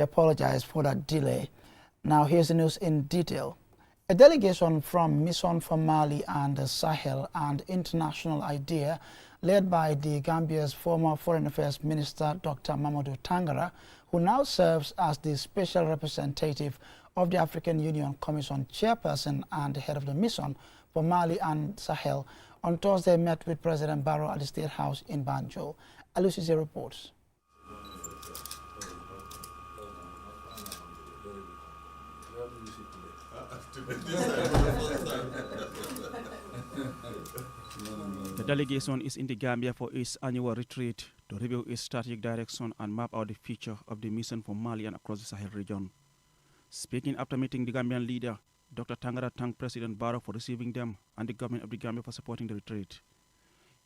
apologize for that delay. Now here's the news in detail. A delegation from Mission for Mali and the Sahel and International IDEA, led by the Gambia's former Foreign Affairs Minister Dr. Mamadou Tangara, who now serves as the special representative of the African Union Commission chairperson and head of the mission for Mali and Sahel, on Thursday met with President Barrow at the State House in Banjul. Alucise reports. The delegation is in the Gambia for its annual retreat to review its strategic direction and map out the future of the mission for Mali and across the Sahel region. Speaking after meeting the Gambian leader, Dr. Tangara thanked President Barrow for receiving them and the government of the Gambia for supporting the retreat.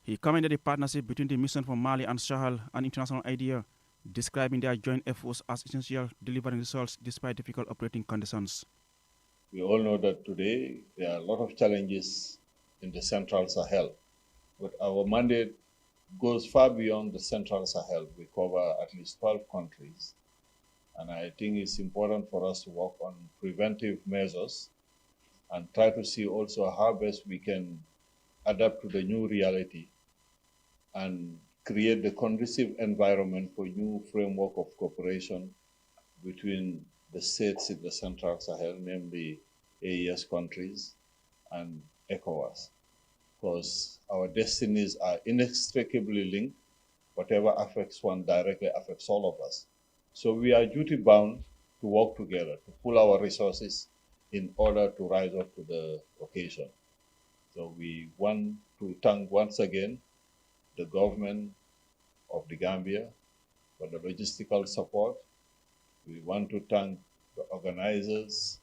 He commended the partnership between the mission for Mali and Sahel and International IDEA, describing their joint efforts as essential, delivering results despite difficult operating conditions. We all know that today there are a lot of challenges in the Central Sahel, but our mandate goes far beyond the Central Sahel. We cover at least 12 countries, and I think it's important for us to work on preventive measures and try to see also how best we can adapt to the new reality and create the conducive environment for new framework of cooperation between the states in the Central Sahel, namely AES countries and ECOWAS, because our destinies are inextricably linked. Whatever affects one directly affects all of us. So we are duty-bound to work together, to pool our resources in order to rise up to the occasion. So we want to thank once again the government of the Gambia for the logistical support. We want to thank the organizers,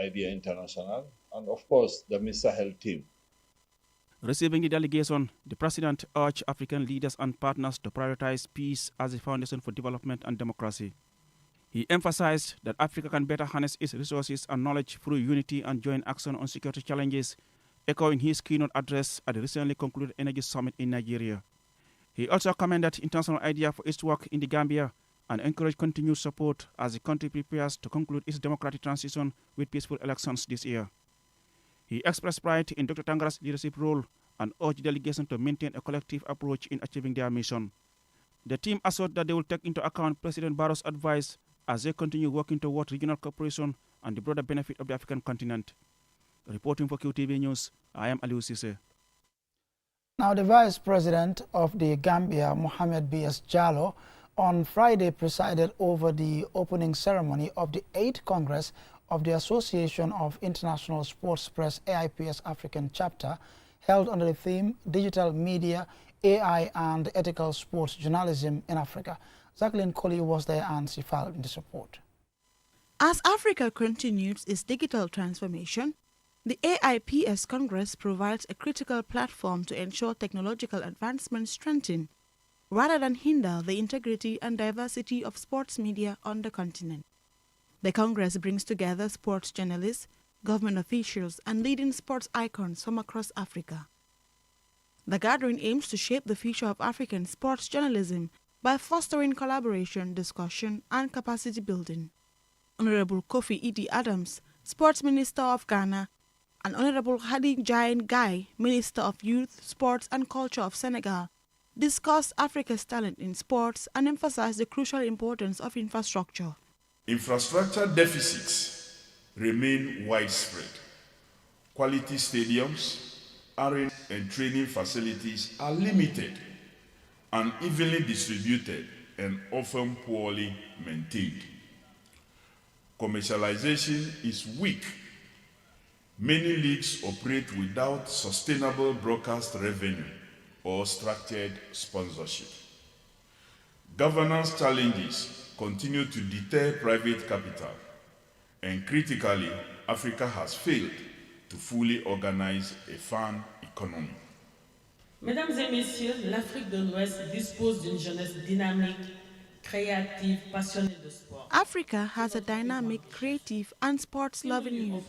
IDEA International, and of course the Miss Sahel team. Receiving the delegation, the President urged African leaders and partners to prioritize peace as a foundation for development and democracy. He emphasized that Africa can better harness its resources and knowledge through unity and joint action on security challenges, echoing his keynote address at the recently concluded Energy Summit in Nigeria. He also commended International IDEA for its work in the Gambia and encouraged continued support as the country prepares to conclude its democratic transition with peaceful elections this year. He expressed pride in Dr. Tangara's leadership role and urged the delegation to maintain a collective approach in achieving their mission. The team assured that they will take into account President Barrow's advice as they continue working toward regional cooperation and the broader benefit of the African continent. Reporting for QTV News, I am Aliou Cisse. Now, the Vice President of the Gambia, Mohamed B.S. Jallow, on Friday presided over the opening ceremony of the 8th Congress of the Association of International Sports Press AIPS African Chapter, held under the theme Digital Media, AI and Ethical Sports Journalism in Africa. Jacqueline Colley was there and she filed in this report. As Africa continues its digital transformation, the AIPS Congress provides a critical platform to ensure technological advancements strengthen rather than hinder the integrity and diversity of sports media on the continent. The Congress brings together sports journalists, government officials, and leading sports icons from across Africa. The gathering aims to shape the future of African sports journalism by fostering collaboration, discussion, and capacity building. Honorable Kofi Idi Adams, Sports Minister of Ghana, and Honorable Hadi Jain Gai, Minister of Youth, Sports and Culture of Senegal, discussed Africa's talent in sports and emphasized the crucial importance of infrastructure. Infrastructure deficits remain widespread. Quality stadiums, arenas, and training facilities are limited, unevenly distributed, and often poorly maintained. Commercialization is weak. Many leagues operate without sustainable broadcast revenue or structured sponsorship. Governance challenges continue to deter private capital, and critically, Africa has failed to fully organize a fan economy. Mesdames et messieurs, l'Afrique de l'Ouest dispose d'une jeunesse dynamique, créative, passionnée de sport. Africa has a dynamic, creative, and sports-loving youth.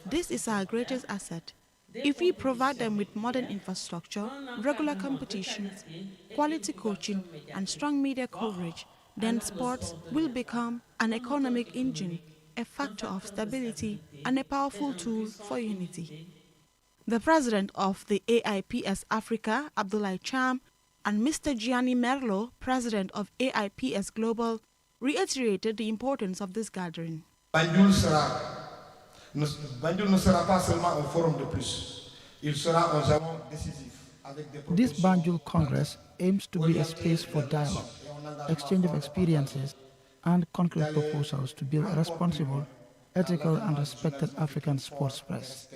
This is our greatest asset. If we provide them with modern infrastructure, regular competitions, quality coaching, and strong media coverage, then sports will become an economic engine, a factor of stability, and a powerful tool for unity. The president of the AIPS Africa, Abdoulaye Cham, and Mr. Gianni Merlo, president of AIPS Global, reiterated the importance of this gathering. Banjul ne sera pas seulement un forum de plus, il sera un jalon décisif. This Banjul Congress aims to be a space for dialogue, exchange of experiences, and concrete proposals to build a responsible, ethical, and respected African sports press.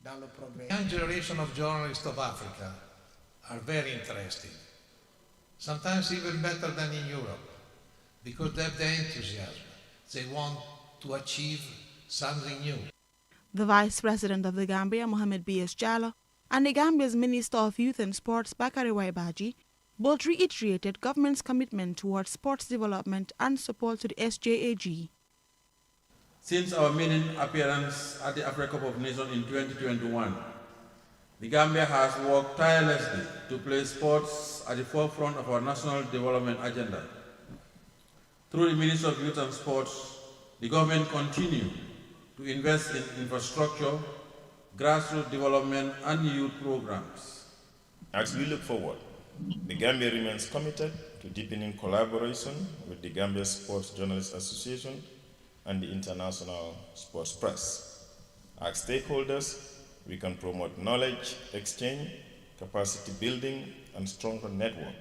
The young generation of journalists of Africa are very interesting, sometimes even better than in Europe, because they have the enthusiasm. They want to achieve something new. The Vice President of the Gambia, Mohamed B.S. Jallow, and the Gambia's Minister of Youth and Sports, Bakari Waibaji, both reiterated government's commitment towards sports development and support to the SJAG. Since our maiden appearance at the Africa Cup of Nations in 2021, the Gambia has worked tirelessly to place sports at the forefront of our national development agenda. Through the Ministry of Youth and Sports, the government continues to invest in infrastructure, grassroots development, and youth programs. As we look forward, the Gambia remains committed to deepening collaboration with the Gambia Sports Journalists Association and the international sports press. As stakeholders, we can promote knowledge exchange, capacity building, and stronger network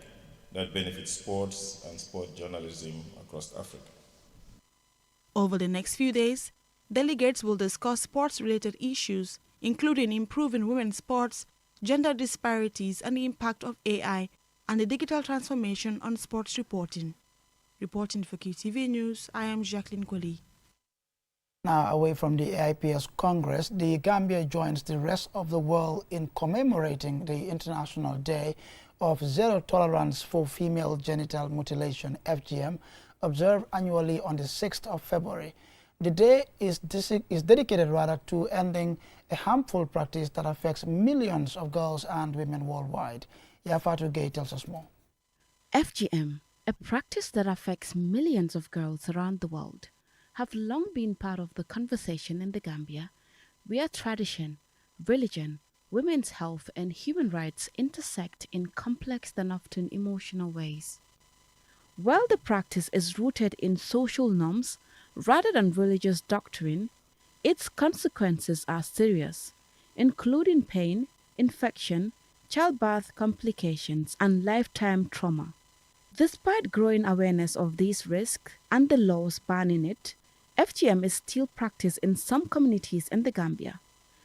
that benefits sports and sport journalism across Africa. Over the next few days, delegates will discuss sports-related issues, including improving women's sports, gender disparities, and the impact of AI and the digital transformation on sports reporting. Reporting for QTV News, I am Jacqueline Kweli. Now, away from the AIPS Congress, the Gambia joins the rest of the world in commemorating the International Day of Zero Tolerance for Female Genital Mutilation, FGM, observed annually on the 6th of February. The day is dedicated to ending a harmful practice that affects millions of girls and women worldwide. Yafatu Gay tells us more. FGM, a practice that affects millions of girls around the world, have long been part of the conversation in the Gambia, where tradition, religion, women's health, and human rights intersect in complex and often emotional ways. While the practice is rooted in social norms rather than religious doctrine, its consequences are serious, including pain, infection, childbirth complications, and lifetime trauma. Despite growing awareness of these risks and the laws banning it, FGM is still practiced in some communities in the Gambia.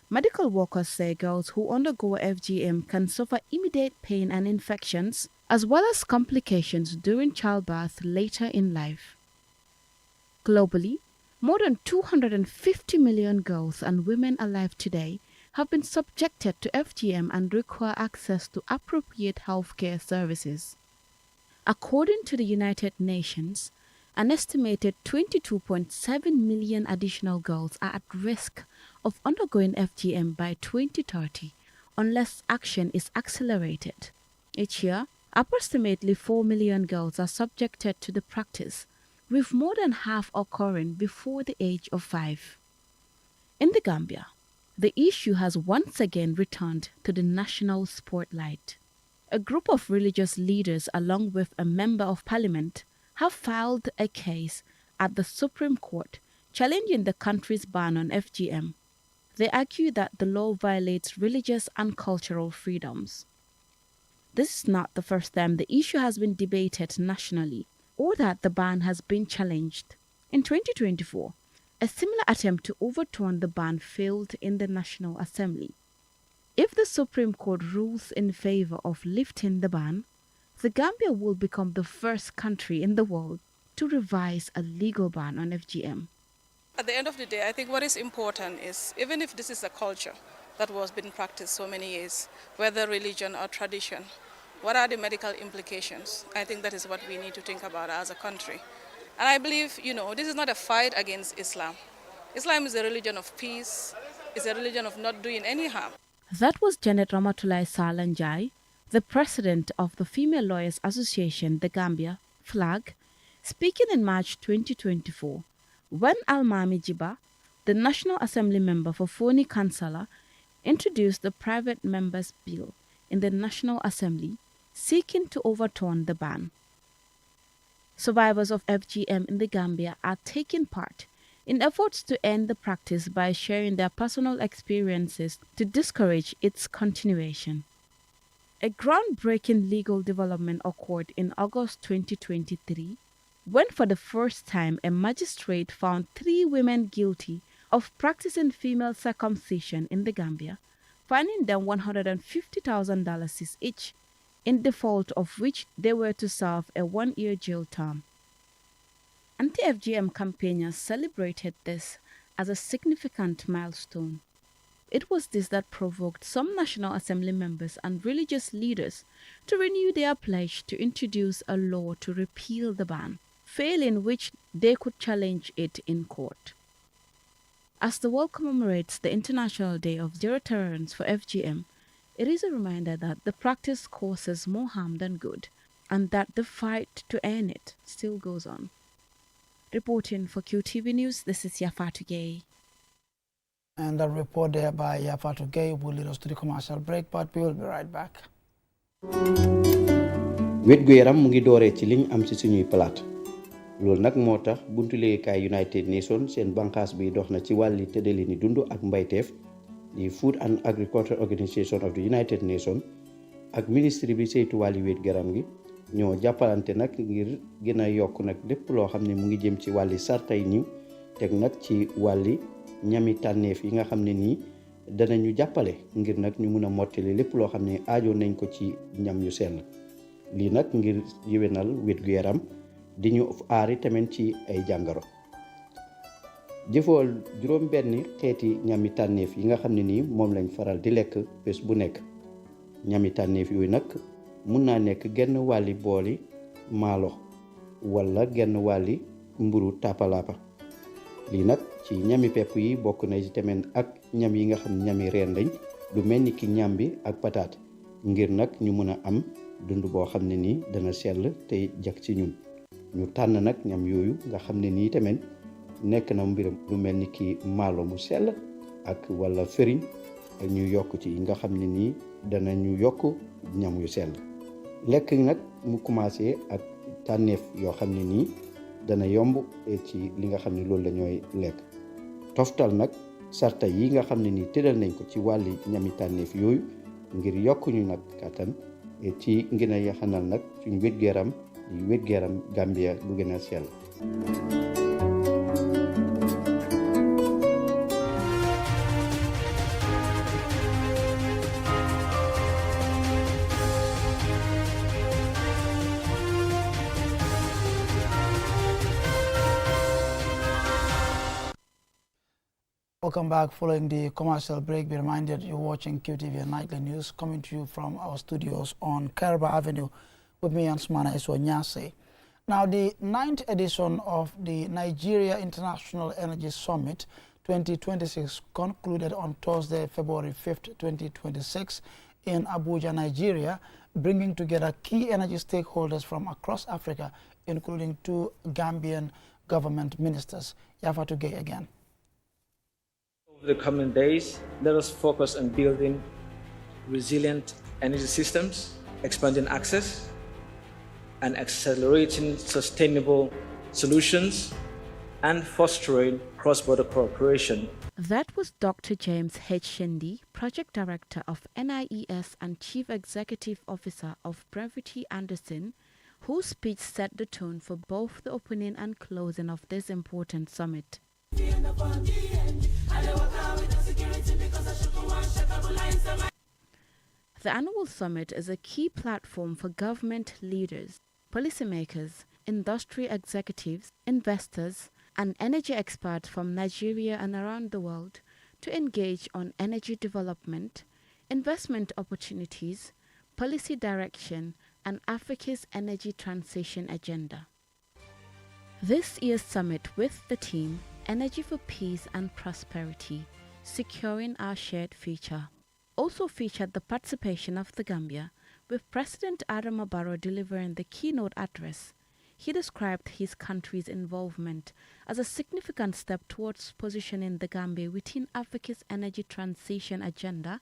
Medical workers say girls who undergo FGM can suffer immediate pain and infections, as well as complications during childbirth later in life. Globally, more than 250 million girls and women alive today have been subjected to FGM and require access to appropriate healthcare services. According to the United Nations, an estimated 22.7 million additional girls are at risk of undergoing FGM by 2030 unless action is accelerated. Each year, approximately 4 million girls are subjected to the practice, with more than half occurring before the age of 5. In the Gambia, the issue has once again returned to the national spotlight. A group of religious leaders, along with a member of parliament, have filed a case at the Supreme Court challenging the country's ban on FGM. They argue that the law violates religious and cultural freedoms. This is not the first time the issue has been debated nationally or that the ban has been challenged. In 2024, a similar attempt to overturn the ban failed in the National Assembly. If the Supreme Court rules in favor of lifting the ban, the Gambia will become the first country in the world to revise a legal ban on FGM. At the end of the day, I think what is important is, even if this is a culture that was being practiced so many years, whether religion or tradition, what are the medical implications? I think that is what we need to think about as a country. And I believe, this is not a fight against Islam. Islam is a religion of peace. It's a religion of not doing any harm. That was Janet Ramatulai Salanjai, the president of the Female Lawyers Association, the Gambia, flag, speaking in March 2024, when Almami Jiba, the National Assembly member for Foni Kansala, introduced the Private Members Bill in the National Assembly, seeking to overturn the ban. Survivors of FGM in the Gambia are taking part in efforts to end the practice by sharing their personal experiences to discourage its continuation. A groundbreaking legal development occurred in August 2023 when for the first time a magistrate found 3 women guilty of practicing female circumcision in the Gambia, fining them $150,000 each, in default of which they were to serve a 1-year jail term. Anti-FGM campaigners celebrated this as a significant milestone. It was this that provoked some National Assembly members and religious leaders to renew their pledge to introduce a law to repeal the ban, failing which they could challenge it in court. As the world commemorates the International Day of Zero Tolerance for FGM, it is a reminder that the practice causes more harm than good, and that the fight to end it still goes on. Reporting for QTV News, this is Yafatu Gay. And the report there by Yafatu Gay will lead us to the commercial break, but we will be right back. wet gu yaram mu ngi dooree ci liñ am ci suñuy palaat loolu nag moo tax buntu liggéeykaay United Nations seen banqaas bi dox na ci wàlli tëddalini dund ak mbayteef di Food and Agriculture Organization of the United Nations ak ministre bi saytu wàlli wet garam gi ñoo jàppalante nag ngir gën a yokk nag lépp loo xam ne mu ngi jëm ci wàlli sartay niw teg nag ci wàlli ñami tànneef yi nga xam ne nii danañu jàppale ngir nag ñu mun a mottali lépp loo xam ne aajo nañ ko ci ñam yu sell lii nag ngir yéwénal wét gu yaram di ñu aari tamit ci ay jàngoro jëfool juróom benn xeeti ñami tànneef yi nga xam ne nii moom lañ faral di lekk bés bu nekk ñami tànneef yooyu nag mun naa nekk genn wàlli booli maalo wala genn wàlli mburu tàppalaapa lii nag ci ñami pepp yi bokk na ci tamit ak ñam yi nga xam ñami reen lañ du mel ni ki ñam bi ak pataat ngir nag ñu mun a am dund boo xam ne nii dana sell te jag ci ñun ñu tànn nag ñam yooyu nga xam ne nii tamit nekk na mbiram lu mel ni ki maalo mu sell ak wala fëriñ ñu yokk ci nga xam ne nii dana ñu yokk ñam yu sell lekk nag mu commencé ak tànneef yoo xam ne nii dana yomb ci li nga xam ne loolu la ñooy lekk toftal nag sarta yi nga xam ne nii tëral nañ ko ci wàlli ñami tànneef yooyu ngir yokk ñu nag kàttan ci ngën a yaxanal nag suñu wét-gu-yaram di wét-gu-yaram Gambia bu gën a sell. Welcome back. Following the commercial break, be reminded you're watching QTV Nightly News coming to you from our studios on Caraba Avenue with me, Ansmana Eswanyase. Now, the 9th edition of the Nigeria International Energy Summit 2026 concluded on Thursday, February 5th, 2026 in Abuja, Nigeria, bringing together key energy stakeholders from across Africa, including 2 Gambian government ministers. Yafatu Gay again. Over the coming days, let us focus on building resilient energy systems, expanding access, and accelerating sustainable solutions, and fostering cross-border cooperation. That was Dr. James H. Shendi, Project Director of NIES and Chief Executive Officer of Brevity Anderson, whose speech set the tone for both the opening and closing of this important summit. The annual summit is a key platform for government leaders, policymakers, industry executives, investors, and energy experts from Nigeria and around the world to engage on energy development, investment opportunities, policy direction, and Africa's energy transition agenda. This year's summit with the theme Energy for Peace and Prosperity, Securing Our Shared Future, also featured the participation of the Gambia, with President Adama Barrow delivering the keynote address. he described his country's involvement as a significant step towards positioning the Gambia within Africa's energy transition agenda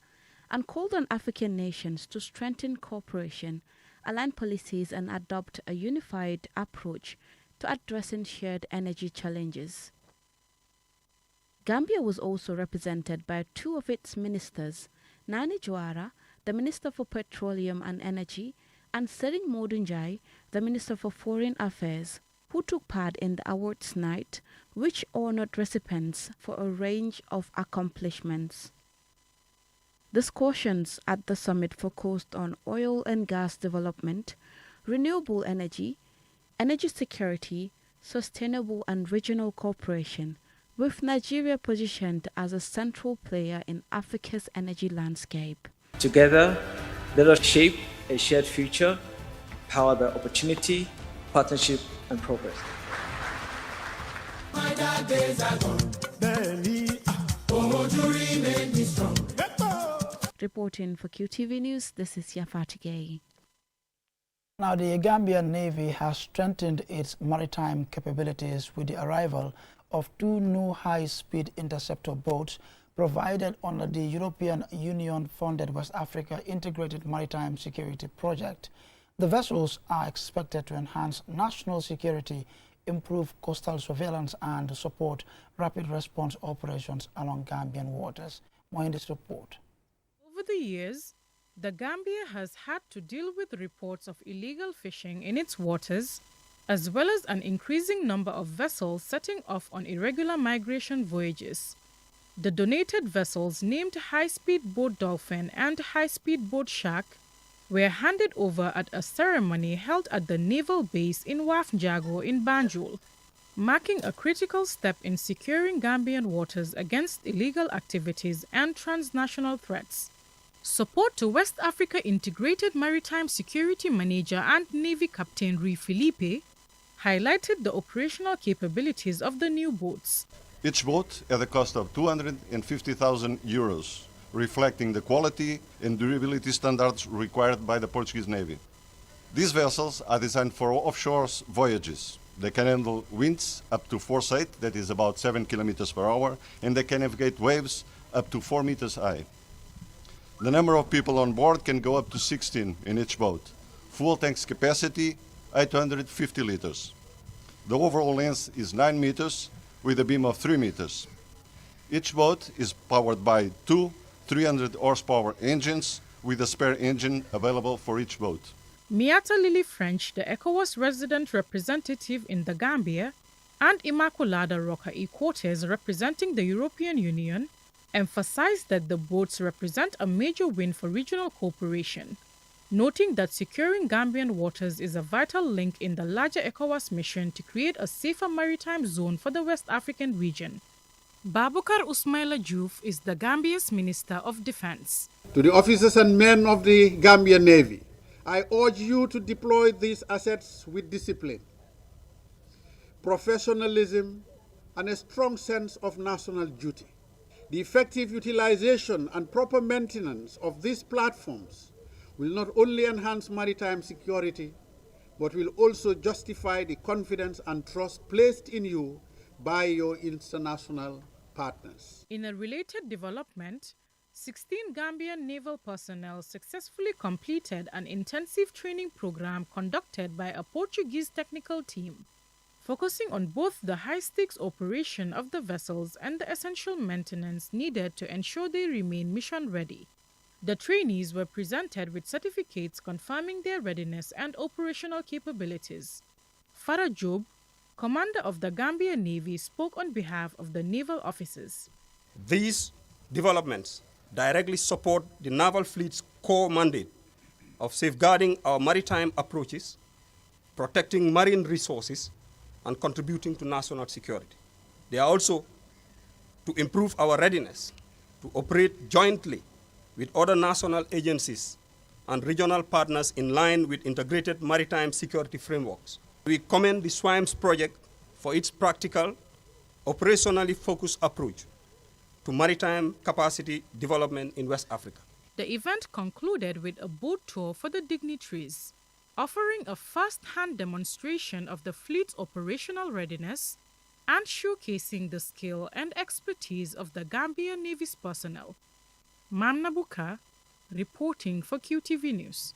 and called on African nations to strengthen cooperation, align policies and adopt a unified approach to addressing shared energy challenges. Gambia was also represented by two of its ministers, Nani Joara, the Minister for Petroleum and Energy, and Sering Modunjai, the Minister for Foreign Affairs, who took part in the awards night, which honored recipients for a range of accomplishments. Discussions at the summit focused on oil and gas development, renewable energy, energy security, sustainable and regional cooperation, with Nigeria positioned as a central player in Africa's energy landscape. Together, let us shape a shared future powered by opportunity, partnership, and progress. Reporting for QTV News, this is Yafati Gay. Now, the Gambian Navy has strengthened its maritime capabilities with the arrival of two new high-speed interceptor boats provided under the European Union-funded West Africa Integrated Maritime Security Project. The vessels are expected to enhance national security, improve coastal surveillance, and support rapid response operations along Gambian waters. More in this report. Over the years, the Gambia has had to deal with reports of illegal fishing in its waters, as well as an increasing number of vessels setting off on irregular migration voyages. The donated vessels named High-Speed Boat Dolphin and High-Speed Boat Shark were handed over at a ceremony held at the Naval base in Wafnjago in Banjul, marking a critical step in securing Gambian waters against illegal activities and transnational threats. Support to West Africa Integrated Maritime Security Manager and Navy Captain Rui Felipe highlighted the operational capabilities of the new boats. Each boat at a cost of €250,000, reflecting the quality and durability standards required by the Portuguese Navy. These vessels are designed for offshore voyages. They can handle winds up to foresight, that is about 7 kilometers per hour, and they can navigate waves up to 4 meters high. The number of people on board can go up to 16 in each boat. Fuel tanks capacity, 850 liters. The overall length is 9 meters with a beam of 3 meters. Each boat is powered by two 300 horsepower engines with a spare engine available for each boat. Miata Lily French, the ECOWAS resident representative in the Gambia, and Immaculada Roca E. Cortez, representing the European Union, emphasized that the boats represent a major win for regional cooperation, noting that securing Gambian waters is a vital link in the larger ECOWAS mission to create a safer maritime zone for the West African region. Babukar Usmaila Diouf is the Gambia's Minister of Defense. To the officers and men of the Gambian Navy, I urge you to deploy these assets with discipline, professionalism, and a strong sense of national duty. The effective utilization and proper maintenance of these platforms will not only enhance maritime security, but will also justify the confidence and trust placed in you by your international partners. In a related development, 16 Gambian naval personnel successfully completed an intensive training program conducted by a Portuguese technical team, focusing on both the high-stakes operation of the vessels and the essential maintenance needed to ensure they remain mission-ready. The trainees were presented with certificates confirming their readiness and operational capabilities. Farah Job, commander of the Gambia Navy, spoke on behalf of the naval officers. These developments directly support the Naval Fleet's core mandate of safeguarding our maritime approaches, protecting marine resources, and contributing to national security. They are also to improve our readiness to operate jointly with other national agencies and regional partners in line with integrated maritime security frameworks. We commend the SWIMES project for its practical, operationally focused approach to maritime capacity development in West Africa. The event concluded with a boat tour for the dignitaries. offering a first-hand demonstration of the fleet's operational readiness and showcasing the skill and expertise of the Gambia Navy's personnel. Mamna Buka, reporting for QTV News.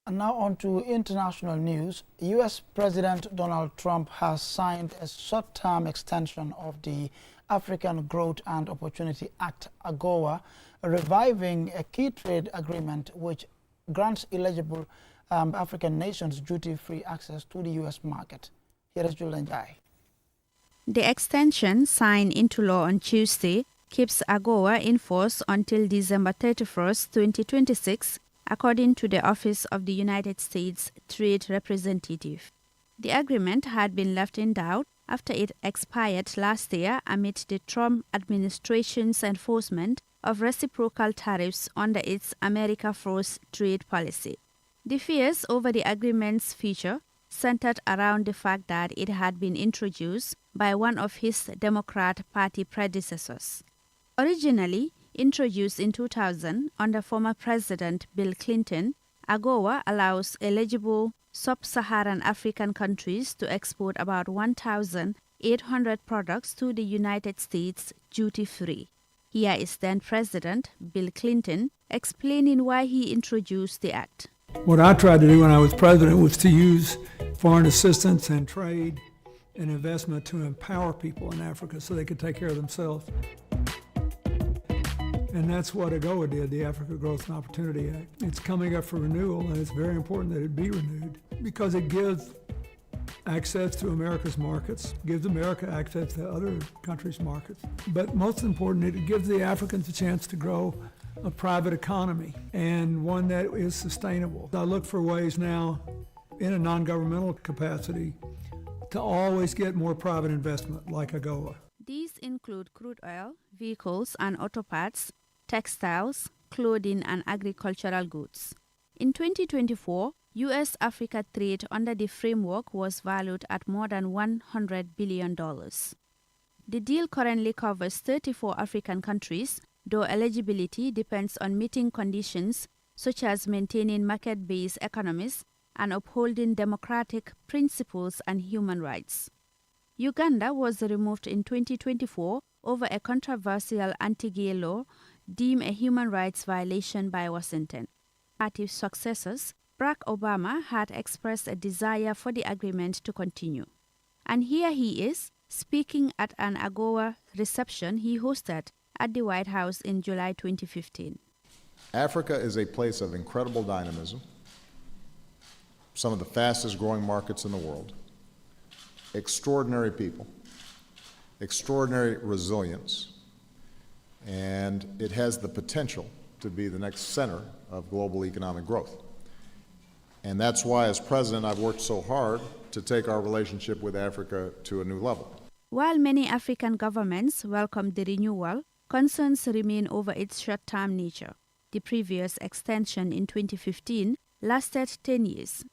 And now on to international news. U.S. President Donald Trump has signed a short-term extension of the African Growth and Opportunity Act, AGOA, reviving a key trade agreement which grants eligible African nations duty-free access to the U.S. market. Here is Julian Jai. The extension, signed into law on Tuesday, keeps AGOA in force until December 31st, 2026, according to the Office of the United States Trade Representative. The agreement had been left in doubt after it expired last year amid the Trump administration's enforcement of reciprocal tariffs under its America First trade policy. The fears over the agreement's future centered around the fact that it had been introduced by one of his Democrat Party predecessors. Originally introduced in 2000 under former President Bill Clinton, AGOA allows eligible sub-Saharan African countries to export about 1,800 products to the United States duty-free. Here is then President Bill Clinton explaining why he introduced the act. What I tried to do when I was president was to use foreign assistance and trade and investment to empower people in Africa so they could take care of themselves. And that's what AGOA did, the Africa Growth and Opportunity Act. It's coming up for renewal, and it's very important that it be renewed because it gives access to America's markets, gives America access to other countries' markets. But most important, it gives the Africans a chance to grow a private economy and one that is sustainable. I look for ways now in a non-governmental capacity to always get more private investment like AGOA. These include crude oil, vehicles and auto parts, textiles, clothing and agricultural goods. In 2024, U.S.-Africa trade under the framework was valued at more than $100 billion. The deal currently covers 34 African countries, though eligibility depends on meeting conditions such as maintaining market-based economies and upholding democratic principles and human rights. Uganda was removed in 2024 over a controversial anti-gay law deemed a human rights violation by Washington. Party successors, Barack Obama had expressed a desire for the agreement to continue. And here he is, speaking at an AGOA reception he hosted at the White House in July 2015. Africa is a place of incredible dynamism, some of the fastest growing markets in the world, extraordinary people, extraordinary resilience, and it has the potential to be the next center of global economic growth. And that's why, as president, I've worked so hard to take our relationship with Africa to a new level. While many African governments welcomed the renewal, concerns remain over its short-term nature. The previous extension in 2015 lasted 10 years.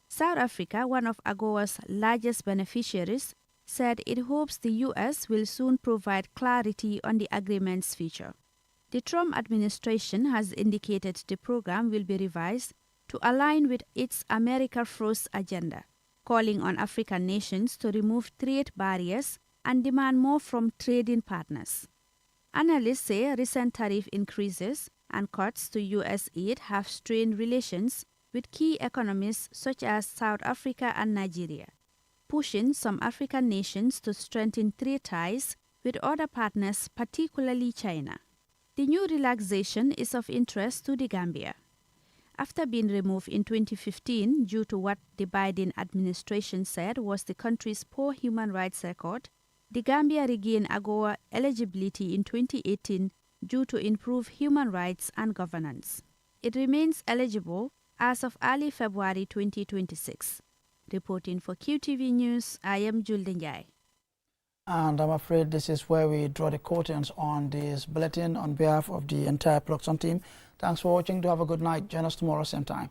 South Africa, one of AGOA's largest beneficiaries, said it hopes the U.S. will soon provide clarity on the agreement's future. The Trump administration has indicated the program will be revised to align with its America First agenda, calling on African nations to remove trade barriers and demand more from trading partners. Analysts say recent tariff increases and cuts to U.S. aid have strained relations with key economies such as South Africa and Nigeria, pushing some African nations to strengthen trade ties with other partners, particularly China. The new relaxation is of interest to the Gambia. After being removed in 2015 due to what the Biden administration said was the country's poor human rights record, the Gambia regained AGOA eligibility in 2018 due to improved human rights and governance. It remains eligible as of early February 2026. Reporting for QTV News, I am Julden Jai. And I'm afraid this is where we draw the curtains on this bulletin on behalf of the entire Pluxon team. Thanks for watching. Do have a good night. Join us tomorrow, same time.